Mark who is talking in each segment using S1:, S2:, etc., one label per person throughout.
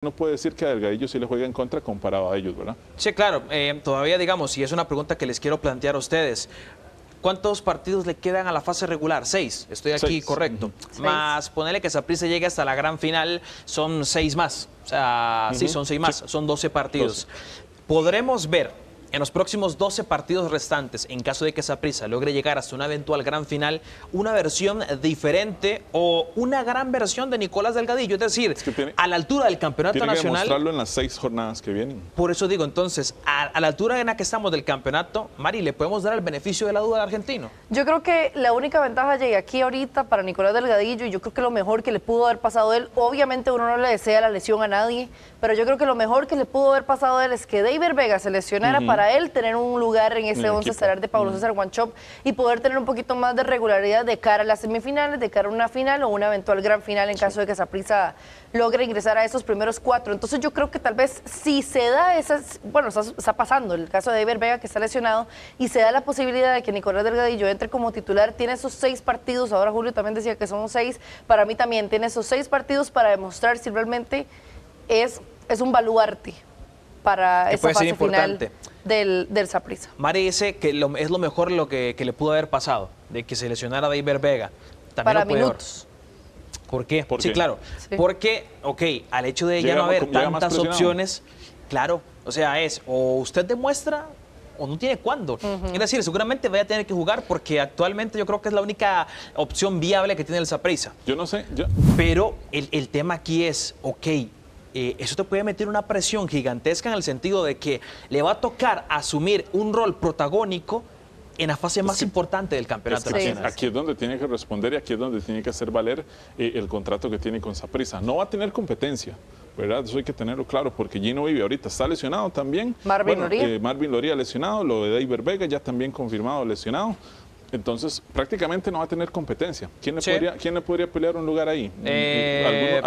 S1: No puede decir que a Delgadillo sí le juega en contra comparado a ellos, ¿verdad?
S2: Sí, claro. Todavía, digamos, y es una pregunta que les quiero plantear a ustedes. ¿Cuántos partidos le quedan a la fase regular? 6. Estoy aquí,
S1: 6.
S2: correcto.
S3: Seis.
S2: Más ponerle que Saprissa llegue hasta la gran final, son 6 más. O sea, sí, son 6 más.
S1: Sí.
S2: Son 12 partidos. ¿Podremos ver en los próximos 12 partidos restantes, en caso de que Saprissa logre llegar hasta una eventual gran final, una versión diferente o una gran versión de Nicolás Delgadillo? Es decir, a la altura del campeonato
S1: Tiene que
S2: nacional.
S1: demostrarlo en las 6 jornadas que vienen.
S2: Por eso digo, entonces, a la altura en la que estamos del campeonato, Mari, ¿le podemos dar el beneficio de la duda al argentino?
S3: Yo creo que la única ventaja llegué aquí ahorita para Nicolás Delgadillo, y yo creo que lo mejor que le pudo haber pasado a él, obviamente uno no le desea la lesión a nadie, pero yo creo que lo mejor que le pudo haber pasado a él es que Deiber Vega se lesionara para él tener un lugar en ese 11 estelar de Pablo César Wanchope y poder tener un poquito más de regularidad de cara a las semifinales, de cara a una final o una eventual gran final en caso de que Saprissa logre ingresar a esos primeros 4. Entonces yo creo que tal vez si se da esas, bueno, está pasando el caso de Deiber Vega que está lesionado y se da la posibilidad de que Nicolás Delgadillo entre como titular, tiene esos 6 partidos, ahora Julio también decía que son 6, para mí también tiene esos 6 partidos para demostrar si realmente es un baluarte para esa fase final del Saprissa.
S2: Mari dice que es lo mejor que le pudo haber pasado, de que se lesionara Deiber Vega. También
S3: para
S2: lo puede
S3: minutos.
S2: ¿Por qué?
S1: ¿Por
S2: Sí,
S1: qué?
S2: claro.
S3: Sí.
S2: Porque, ok, al hecho de ya
S1: Llega
S2: no haber
S1: llega más
S2: tantas
S1: presionado.
S2: opciones, claro, o sea, es o usted demuestra o no tiene cuándo. Es decir, seguramente vaya a tener que jugar porque actualmente yo creo que es la única opción viable que tiene el Saprissa.
S1: Yo no sé,
S2: Pero el tema aquí es, ok, eso te puede meter una presión gigantesca en el sentido de que le va a tocar asumir un rol protagónico en la fase más importante del campeonato nacional.
S1: aquí es donde tiene que responder y aquí es donde tiene que hacer valer el contrato que tiene con Saprissa. No va a tener competencia, ¿verdad? Eso hay que tenerlo claro, porque Gino Vive ahorita está lesionado también.
S3: Marvin Loría.
S1: Marvin Loría lesionado, lo de Deiber Vega ya también confirmado lesionado. Entonces, prácticamente no va a tener competencia. ¿Quién le podría pelear un lugar ahí?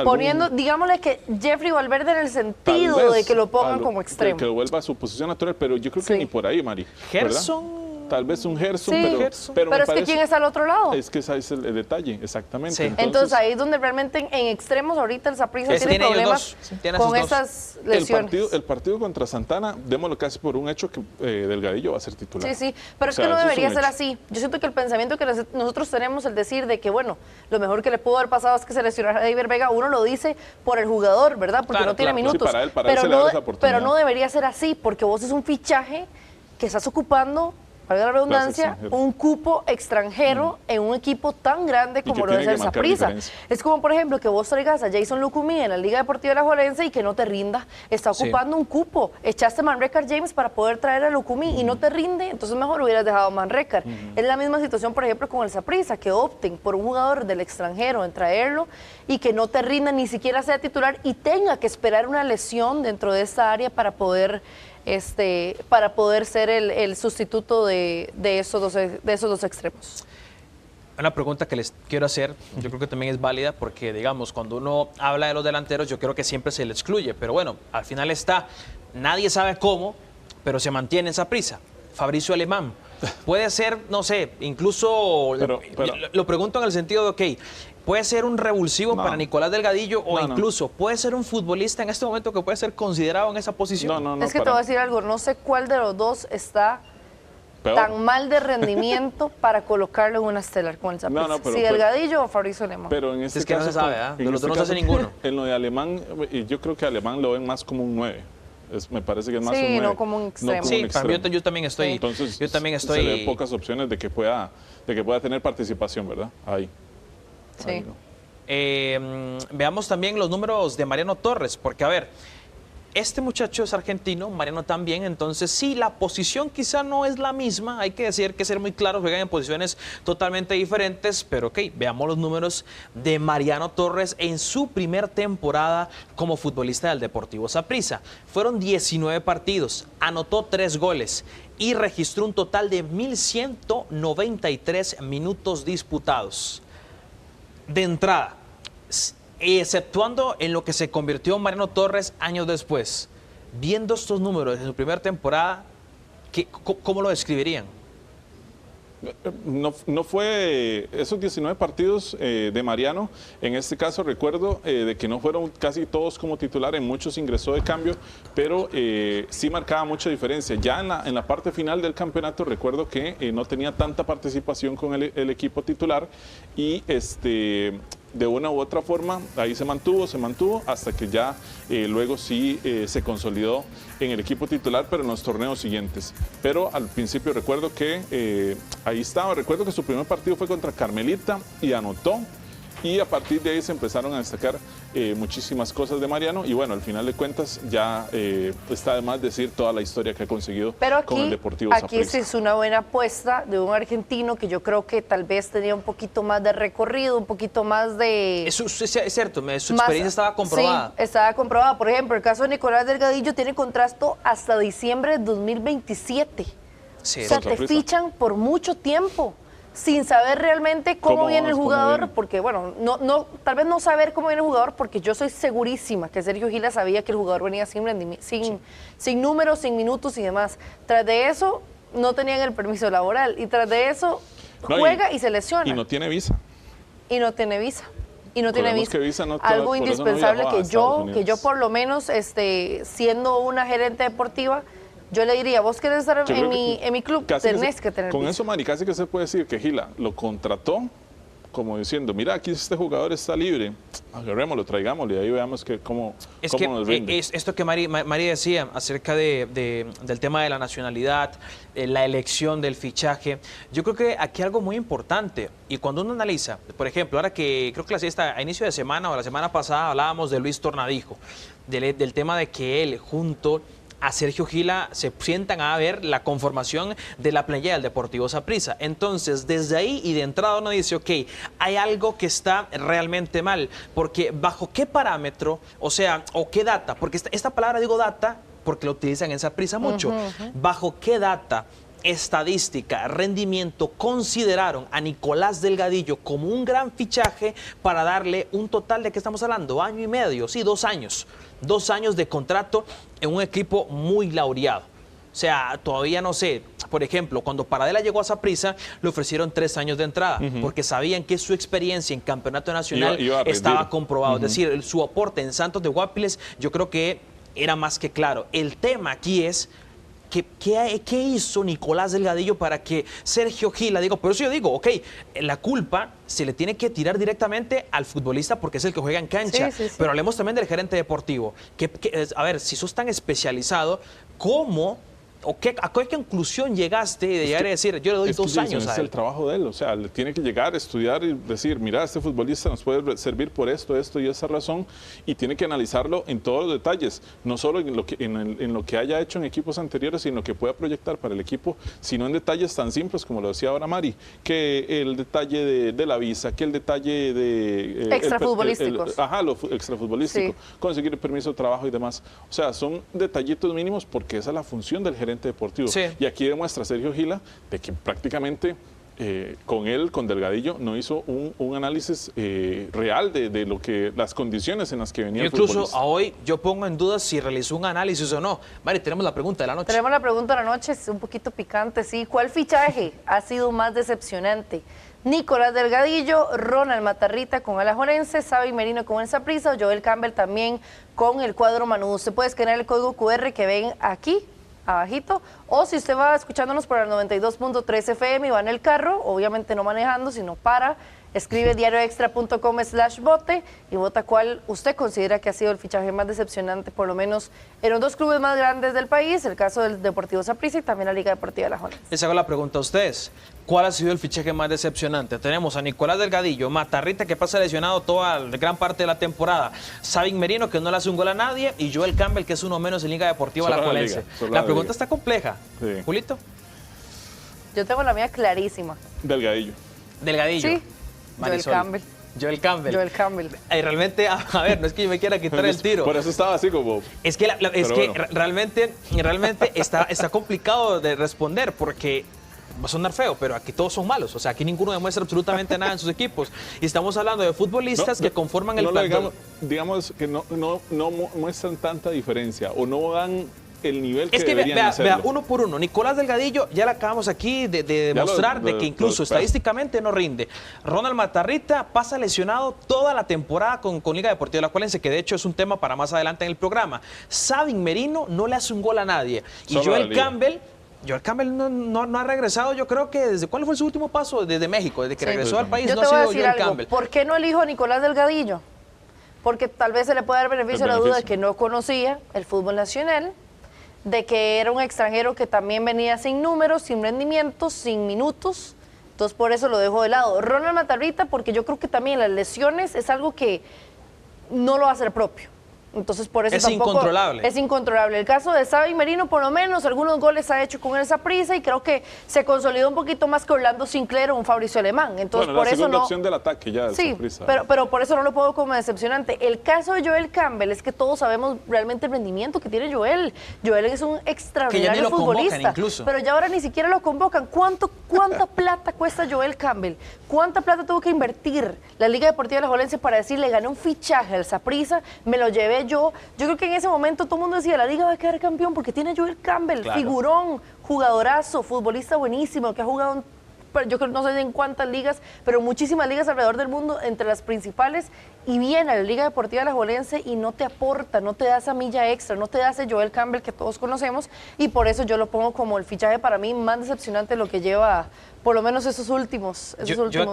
S3: Poniendo, digámosle que Jeffrey Valverde en el sentido de que lo pongan como extremo.
S1: Que lo vuelva a su posición natural, pero yo creo que ni por ahí, Mari.
S2: Gerson.
S1: Tal vez un Gerson,
S3: Sí,
S1: pero
S3: es que ¿quién está al otro lado?
S1: Es que ese es el detalle, exactamente.
S2: Sí.
S3: Entonces ahí es donde realmente en extremos ahorita el Saprissa tiene problemas con esas lesiones.
S1: El partido contra Santana, démoslo casi por un hecho que Delgadillo va a ser titular.
S3: Sí, pero es que no debería ser así. Yo siento que el pensamiento que nosotros tenemos, el decir de que, bueno, lo mejor que le pudo haber pasado es que se lesionara a Deiber Vega, uno lo dice por el jugador, ¿verdad? Porque no tiene minutos.
S1: Sí, para él se le da esa oportunidad.
S3: Pero no debería ser así, porque vos es un fichaje que estás ocupando, valga la redundancia, un cupo extranjero en un equipo tan grande como lo es el Saprissa. Es como, por ejemplo, que vos traigas a Jason Lucumí en la Liga Deportiva Alajuelense y que no te rinda. Está ocupando un cupo. Echaste a Manrecar James para poder traer a Lucumí y no te rinde, entonces mejor hubieras dejado a Manrecar. Es la misma situación, por ejemplo, con el Saprissa, que opten por un jugador del extranjero en traerlo y que no te rinda, ni siquiera sea titular y tenga que esperar una lesión dentro de esta área para poder ser el sustituto de esos dos extremos.
S2: Una pregunta que les quiero hacer, yo creo que también es válida porque, digamos, cuando uno habla de los delanteros, yo creo que siempre se le excluye, pero bueno, al final nadie sabe cómo, pero se mantiene esa prisa. Fabricio Alemán, puede ser, no sé, incluso, lo pregunto en el sentido de, ok, puede ser un revulsivo para Nicolás Delgadillo o incluso puede ser un futbolista en este momento que puede ser considerado en esa posición.
S3: Es que te voy a decir algo, no sé cuál de los dos está tan mal de rendimiento para colocarlo en una estelar con el Saprissa. Si Delgadillo o Fabricio Alemán.
S1: Pero en este
S2: es que
S1: caso,
S2: no se sabe, de los dos no se hace ninguno.
S1: En lo de Alemán, yo creo que Alemán lo ven más como un 9. Me parece que es más un 9.
S3: No como un extremo.
S2: Sí, para mí yo también estoy.
S1: Entonces,
S2: yo también estoy.
S1: Se le ven pocas opciones de que pueda tener participación, ¿verdad? Ahí.
S3: Sí.
S1: Ahí no.
S2: Veamos también los números de Mariano Torres, porque a ver, este muchacho es argentino, Mariano también, entonces sí, la posición quizá no es la misma, hay que decir que ser muy claros, juegan en posiciones totalmente diferentes, pero ok, veamos los números de Mariano Torres en su primer temporada como futbolista del Deportivo Saprissa. Fueron 19 partidos, anotó 3 goles y registró un total de 1.193 minutos disputados. De entrada, exceptuando en lo que se convirtió Mariano Torres años después, viendo estos números en su primera temporada, ¿cómo lo describirían?
S1: No fue esos 19 partidos de Mariano. En este caso recuerdo de que no fueron casi todos como titular, en muchos ingresó de cambio, pero sí marcaba mucha diferencia. Ya en la parte final del campeonato recuerdo que no tenía tanta participación con el equipo titular y de una u otra forma ahí se mantuvo hasta que ya luego sí se consolidó en el equipo titular, pero en los torneos siguientes. Pero al principio recuerdo que ahí estaba, recuerdo que su primer partido fue contra Carmelita y anotó, y a partir de ahí se empezaron a destacar muchísimas cosas de Mariano, y bueno, al final de cuentas ya está de más decir toda la historia que ha conseguido con el Deportivo Saprissa.
S3: Aquí sí es una buena apuesta de un argentino que yo creo que tal vez tenía un poquito más de recorrido, un poquito más de...
S2: Es cierto, su experiencia estaba comprobada.
S3: Sí, estaba comprobada. Por ejemplo, el caso de Nicolás Delgadillo tiene contrato hasta diciembre de 2027.
S2: Sí,
S3: o sea, te fichan por mucho tiempo, sin saber realmente cómo viene el jugador, porque bueno, tal vez no saber cómo viene el jugador, porque yo soy segurísima que Sergio Gila sabía que el jugador venía sin números, sin minutos y demás. Tras de eso, no tenían el permiso laboral, y tras de eso, juega y se lesiona.
S1: Y no tiene visa.
S3: Y no tiene visa.
S1: Algo
S3: indispensable que yo por lo menos, siendo una gerente deportiva, yo le diría, vos querés estar en mi club, tenés que tener
S1: con
S3: visa.
S1: Eso, Mari, casi que se puede decir que Gila lo contrató como diciendo, mira, aquí este jugador está libre, agarrémoslo, traigámoslo y ahí veamos cómo nos rinde.
S2: Es esto que Mari decía acerca del tema de la nacionalidad, la elección del fichaje. Yo creo que aquí algo muy importante, y cuando uno analiza, por ejemplo, ahora que creo que a inicio de semana o la semana pasada hablábamos de Luis Tornadijo, del tema de que él junto a Sergio Gila se sientan a ver la conformación de la plantilla del Deportivo Saprissa. Entonces, desde ahí y de entrada uno dice, ok, hay algo que está realmente mal, porque ¿bajo qué parámetro, o qué data? Porque esta palabra digo data porque lo utilizan en Saprissa mucho. ¿Bajo qué data, estadística, rendimiento consideraron a Nicolás Delgadillo como un gran fichaje para darle un total de, ¿qué estamos hablando? Año y medio, sí, 2 años. 2 años de contrato en un equipo muy laureado. O sea, todavía no sé, por ejemplo, cuando Paradela llegó a Saprissa, le ofrecieron 3 años de entrada, porque sabían que su experiencia en campeonato nacional estaba comprobado. Es decir, su aporte en Santos de Guapiles, yo creo que era más que claro. El tema aquí es ¿qué hizo Nicolás Delgadillo para que Sergio Gila, por eso yo digo, ok, la culpa se le tiene que tirar directamente al futbolista porque es el que juega en cancha, pero hablemos también del gerente deportivo. A ver, si sos tan especializado, ¿cómo o a qué conclusión llegaste de llegar a decir, yo le doy 2 años a él?
S1: Es el trabajo de él, o sea, le tiene que llegar a estudiar y decir, mira, este futbolista nos puede servir por esto y esa razón, y tiene que analizarlo en todos los detalles, no solo en lo que haya hecho en equipos anteriores, sino que pueda proyectar para el equipo, sino en detalles tan simples como lo decía ahora Mari, que el detalle de la visa, que el detalle de...
S3: extrafutbolísticos.
S1: Lo extrafutbolístico, conseguir el permiso de trabajo y demás. O sea, son detallitos mínimos porque esa es la función del gerente deportivo. Y aquí demuestra Sergio Gila de que prácticamente con Delgadillo no hizo un análisis real de lo que las condiciones en las que venía el futbolista.
S2: Incluso a hoy yo pongo en duda si realizó un análisis o no. Mari, tenemos la pregunta de la noche.
S3: Tenemos la pregunta de la noche, es un poquito picante, sí. ¿Cuál fichaje ha sido más decepcionante? Nicolás Delgadillo, Ronald Matarrita con Alajuelense, Sabin Merino con el Saprissa, Joel Campbell también con el cuadro Manudo. Usted puede escanear el código QR que ven aquí abajito, o si usted va escuchándonos por el 92.3 FM y va en el carro, obviamente no manejando, sino escribe diarioextra.com/vote y vota cuál usted considera que ha sido el fichaje más decepcionante, por lo menos en los 2 clubes más grandes del país, el caso del Deportivo Saprissa y también la Liga Deportiva Alajuelense.
S2: Les hago la pregunta a ustedes, ¿cuál ha sido el fichaje más decepcionante? Tenemos a Nicolás Delgadillo, Matarrita, que pasa lesionado toda gran parte de la temporada, Sabin Merino, que no le hace un gol a nadie, y Joel Campbell, que es uno menos en Liga Deportiva Alajuelense. La pregunta está compleja.
S1: Sí.
S2: ¿Julito?
S3: Yo tengo la mía clarísima.
S1: Delgadillo.
S3: Sí. Joel Campbell.
S2: Realmente, a ver, no es que yo me quiera quitar el tiro.
S1: Por eso estaba así como...
S2: Es que, realmente está complicado de responder porque va a sonar feo, pero aquí todos son malos. O sea, aquí ninguno demuestra absolutamente nada en sus equipos. Y estamos hablando de futbolistas que conforman el plantel.
S1: Digamos que no muestran tanta diferencia o no dan el nivel que
S2: Es que
S1: deberían
S2: vea,
S1: hacerlo.
S2: uno por uno. Nicolás Delgadillo, ya le acabamos aquí de demostrar de que incluso estadísticamente no rinde. Ronald Matarrita pasa lesionado toda la temporada con Liga Deportiva Alajuelense, que de hecho es un tema para más adelante en el programa. Sabin Merino no le hace un gol a nadie. Y Joel Campbell no ha regresado, yo creo que desde ¿cuál fue su último paso? Desde México, desde que regresó al país,
S3: yo
S2: no
S3: te
S2: ha
S3: voy a
S2: sido
S3: decir
S2: Joel
S3: algo.
S2: Campbell.
S3: ¿Por qué no elijo a Nicolás Delgadillo? Porque tal vez se le puede dar beneficio a la duda de que no conocía el fútbol nacional, de que era un extranjero que también venía sin números, sin rendimientos, sin minutos. Entonces por eso lo dejo de lado. Ronald Matarrita, porque yo creo que también las lesiones es algo que no lo va a hacer propio. Entonces por eso
S2: es
S3: tampoco
S2: incontrolable.
S3: Es incontrolable. El caso de Sabin Merino, por lo menos, algunos goles ha hecho con el Saprissa y creo que se consolidó un poquito más que Orlando Sinclair o un Fabricio Alemán. Entonces
S1: bueno,
S3: por
S1: la
S3: eso
S1: segunda
S3: no.
S1: opción del ataque ya.
S3: Sí,
S1: Saprissa.
S3: pero por eso no lo pongo como decepcionante. El caso de Joel Campbell es que todos sabemos realmente el rendimiento que tiene Joel. Joel es un extraordinario futbolista.
S2: Incluso.
S3: Pero ya ahora ni siquiera lo convocan. ¿Cuánta plata cuesta Joel Campbell? ¿Cuánta plata tuvo que invertir la Liga Deportiva Alajuelense para decirle gané un fichaje al Saprissa, me lo llevé yo? Yo creo que en ese momento todo el mundo decía la Liga va a quedar campeón porque tiene a Joel Campbell,
S2: claro.
S3: Figurón, jugadorazo, futbolista buenísimo, que ha jugado yo creo, no sé en cuántas ligas, pero muchísimas ligas alrededor del mundo, entre las principales, y viene a la Liga Deportiva Alajuelense y no te aporta, no te da esa milla extra, no te da ese Joel Campbell que todos conocemos, y por eso yo lo pongo como el fichaje para mí más decepcionante de lo que lleva por lo menos esos últimos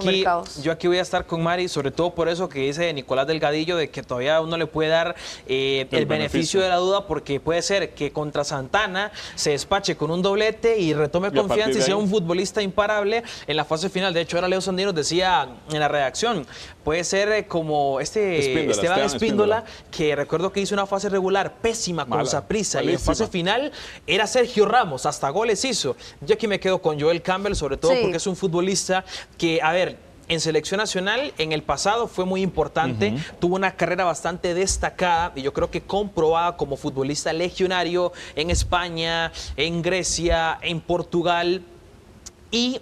S3: mercados.
S2: Yo aquí voy a estar con Mari, sobre todo por eso que dice Nicolás Delgadillo, de que todavía uno le puede dar el beneficio de la duda, porque puede ser que contra Santana se despache con un doblete y retome confianza y sea un futbolista imparable en la fase final. De hecho, ahora Leo Sandino decía en la redacción, puede ser como Esteban Espíndola, que recuerdo que hizo una fase regular pésima con Saprissa, y en fase final era Sergio Ramos, hasta goles hizo. Yo aquí me quedo con Joel Campbell, sobre todo porque es un futbolista que, a ver, en selección nacional en el pasado fue muy importante, tuvo una carrera bastante destacada y yo creo que comprobada como futbolista legionario en España, en Grecia, en Portugal, y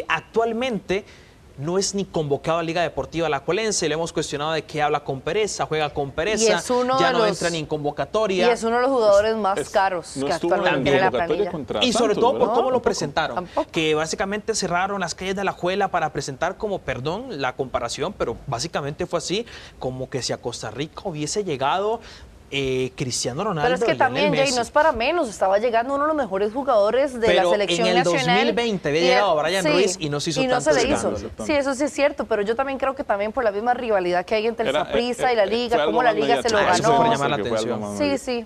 S2: actualmente no es ni convocado a Liga Deportiva Alajuelense. Le hemos cuestionado de que habla con pereza, juega con pereza, ya no entra ni en convocatoria.
S3: Y es uno de los jugadores más caros que actualmente tiene la planilla.
S2: Y sobre todo por cómo lo presentaron, que básicamente cerraron las calles de Alajuela para presentar como, perdón la comparación, pero básicamente fue así, como que si a Costa Rica hubiese llegado Cristiano Ronaldo.
S3: Pero es que también, Jay, no es para menos, estaba llegando uno de los mejores jugadores de la selección nacional.
S2: Pero en el 2020 había llegado Brian Ruiz y no se hizo tanto escándalo.
S3: Sí, eso sí es cierto, pero yo también creo que también por la misma rivalidad que hay entre el Saprissa y la Liga, cómo la Liga se lo ganó.
S2: Eso fue llamar la atención.
S3: Sí.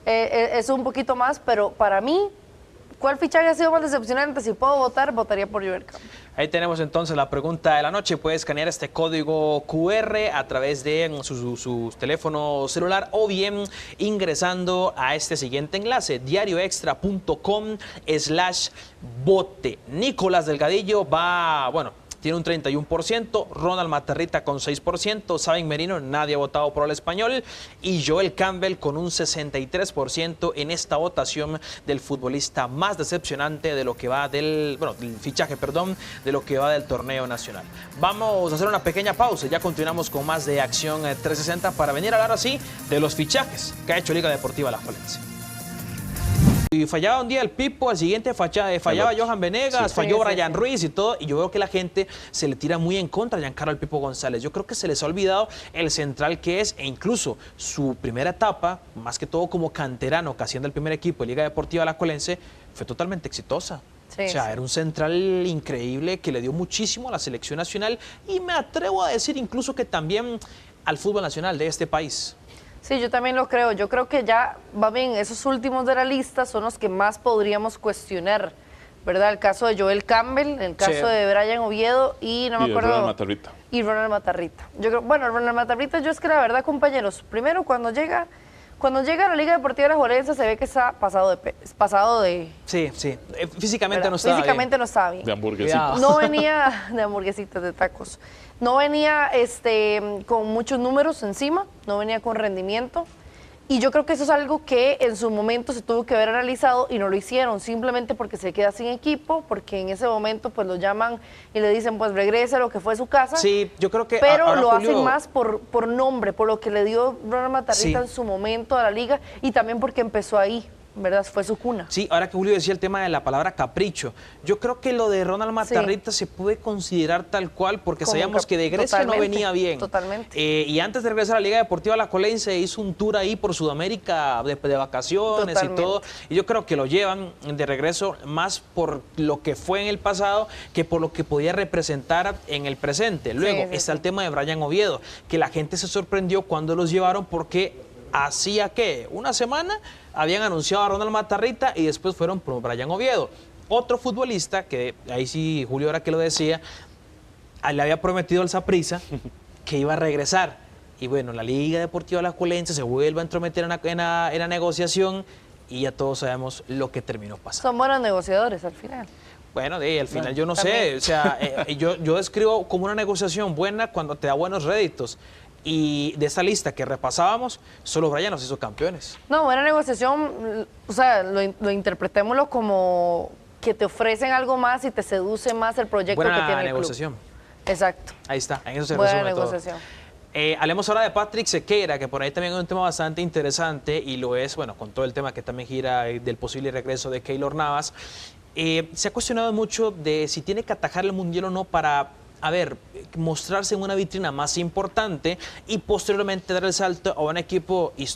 S3: Es un poquito más, pero para mí, ¿cuál fichaje ha sido más decepcionante? Si puedo votar, votaría por Joel Campbell.
S2: Ahí tenemos entonces la pregunta de la noche. Puede escanear este código QR a través de su teléfono celular o bien ingresando a este siguiente enlace, diarioextra.com/vote. Nicolás Delgadillo tiene un 31%, Ronald Matarrita con 6%, Sabin Merino, nadie ha votado por el español, y Joel Campbell con un 63% en esta votación del futbolista más decepcionante de lo que va del fichaje, de lo que va del torneo nacional. Vamos a hacer una pequeña pausa, ya continuamos con más de Acción 360 para venir a hablar así de los fichajes que ha hecho Liga Deportiva Alajuelense. Y fallaba un día el Pipo, al siguiente fallaba Johan Venegas, falló Brian Ruiz y todo, y yo veo que la gente se le tira muy en contra a Giancarlo el Pipo González. Yo creo que se les ha olvidado el central que es, e incluso su primera etapa, más que todo como canterano, casi en el primer equipo de Liga Deportiva Alajuelense, fue totalmente exitosa. Era un central increíble que le dio muchísimo a la selección nacional y me atrevo a decir incluso que también al fútbol nacional de este país.
S3: Sí, yo también lo creo. Yo creo que ya, va bien, esos últimos de la lista son los que más podríamos cuestionar, ¿verdad? El caso de Joel Campbell, el caso de Brian Oviedo y no me acuerdo.
S1: Ronald Matarrita.
S3: Y Ronald Matarrita. Yo creo, Ronald Matarrita, yo es que la verdad, compañeros, primero cuando llega a la Liga Deportiva Alajuelense se ve que está pasado de...
S2: Sí. Físicamente no estaba
S3: Físicamente no estaba bien.
S1: De hamburguesitas.
S3: No venía de hamburguesitas, de tacos. No venía con muchos números encima, no venía con rendimiento. Y yo creo que eso es algo que en su momento se tuvo que haber analizado y no lo hicieron, simplemente porque se queda sin equipo, porque en ese momento pues lo llaman y le dicen pues regrese a lo que fue su casa.
S2: Sí, yo creo que
S3: pero
S2: ahora,
S3: lo
S2: Julio,
S3: hacen más por nombre, por lo que le dio Ronald Matarrita en su momento a la liga y también porque empezó ahí, ¿verdad? Fue su cuna.
S2: Sí, ahora que Julio decía el tema de la palabra capricho, yo creo que lo de Ronald Matarrita se puede considerar tal cual porque
S3: Como
S2: sabíamos que de Grecia no venía bien.
S3: Totalmente.
S2: Y antes de regresar a la Liga Deportiva Alajuelense hizo un tour ahí por Sudamérica de vacaciones y todo. Y yo creo que lo llevan de regreso más por lo que fue en el pasado que por lo que podía representar en el presente. Luego está el tema de Brian Oviedo, que la gente se sorprendió cuando los llevaron porque hacía ¿qué? Una semana habían anunciado a Ronald Matarrita y después fueron por Brian Oviedo. Otro futbolista, que ahí sí, Julio ahora que lo decía, le había prometido al Saprissa que iba a regresar. Y bueno, la Liga Deportiva Alajuelense se vuelve a entrometer en la negociación y ya todos sabemos lo que terminó pasando.
S3: Son buenos negociadores al final.
S2: Bueno, al final yo no
S3: también.
S2: sé, o sea, yo describo como una negociación buena cuando te da buenos réditos. Y de esa lista que repasábamos, solo Brian nos hizo campeones.
S3: No, buena negociación, o sea, lo interpretémoslo como que te ofrecen algo más y te seduce más el proyecto que tiene el club.
S2: Buena negociación.
S3: Exacto.
S2: Ahí está, en eso se
S3: Buena
S2: resume
S3: negociación.
S2: todo. Hablemos ahora de Patrick Sequeira, que por ahí también es un tema bastante interesante y lo es, bueno, con todo el tema que también gira del posible regreso de Keylor Navas. Se ha cuestionado mucho de si tiene que atajar el Mundial o no para, a ver, mostrarse en una vitrina más importante y posteriormente dar el salto a un equipo histórico